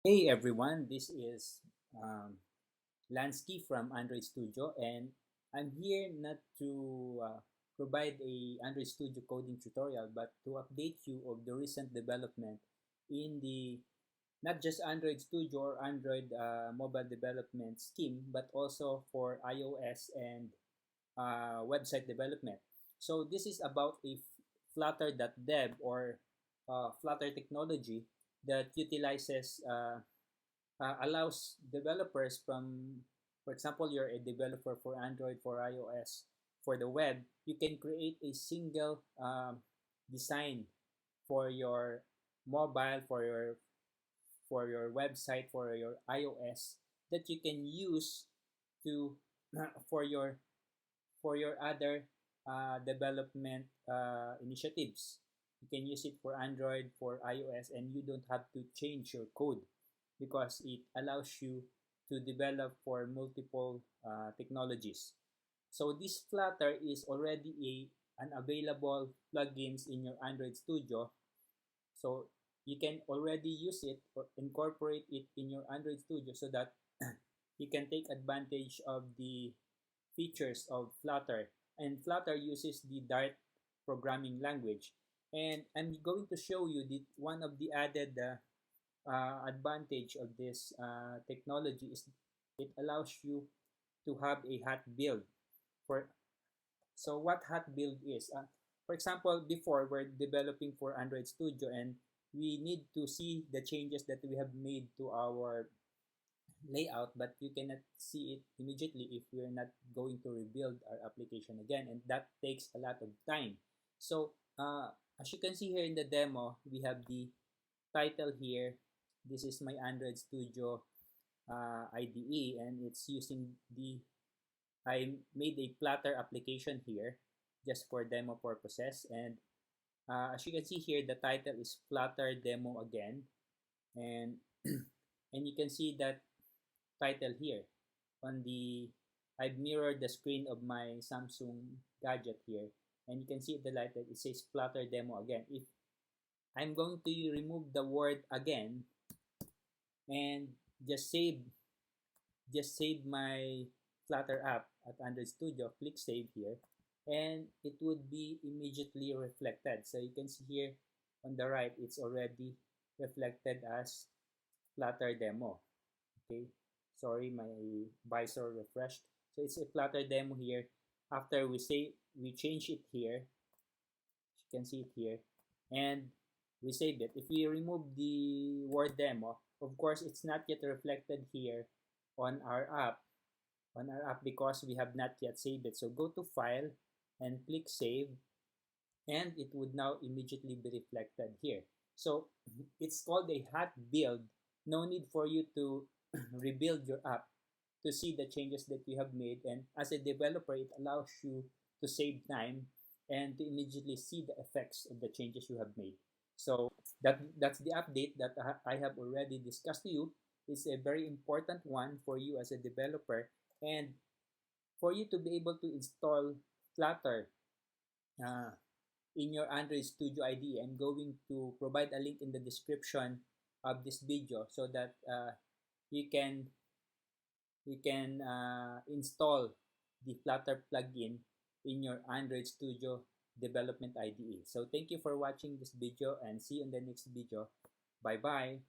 Hey everyone, this is Lansky from Android Studio, and I'm here not to provide a Android Studio coding tutorial, but to update you of the recent development in the not just Android Studio or Android mobile development scheme, but also for iOS and website development. So this is about a Flutter.dev or Flutter technology that utilizes allows developers from, for example, you're a developer for Android, for iOS, for the web, you can create a single design for your mobile, for your website, for your iOS that you can use to for your other development initiatives. You can use it for Android, for iOS, and you don't have to change your code because it allows you to develop for multiple technologies. So this Flutter is already an available plugins in your Android Studio. So you can already use it or incorporate it in your Android Studio so that you can take advantage of the features of Flutter. And Flutter uses the Dart programming language. And I'm going to show you one of the added advantage of this technology is it allows you to have a hot build. For so what hot build is, for example, before we're developing for Android Studio and we need to see the changes that we have made to our layout, but you cannot see it immediately if we're not going to rebuild our application again, and that takes a lot of time. So as you can see here in the demo, we have the title here. This is my Android Studio IDE, and it's using I made a Flutter application here just for demo purposes. And as you can see here, the title is Flutter Demo again. And and you can see that title here on the I've mirrored the screen of my Samsung gadget here, and you can see the title, it says Flutter Demo again. If I'm going to remove the word again and just save my Flutter app at Android Studio, click save here, and it would be immediately reflected. So you can see here on the right, it's already reflected as Flutter demo. Okay, sorry, my visor refreshed. So it's a Flutter demo here. After we change it here, you can see it here, and we save it. If we remove the word demo, of course, it's not yet reflected here on our app because we have not yet saved it. So go to File and click Save, and it would now immediately be reflected here. So it's called a hot build. No need for you to rebuild your app to see the changes that you have made. And as a developer, it allows you to save time and to immediately see the effects of the changes you have made. So that's the update that I have already discussed to you. It's a very important one for you as a developer, and for you to be able to install Flutter uh, in your Android Studio IDE. I'm going to provide a link in the description of this video so that you can install the Flutter plugin in your Android Studio development IDE. So thank you for watching this video, and see you in the next video. Bye bye.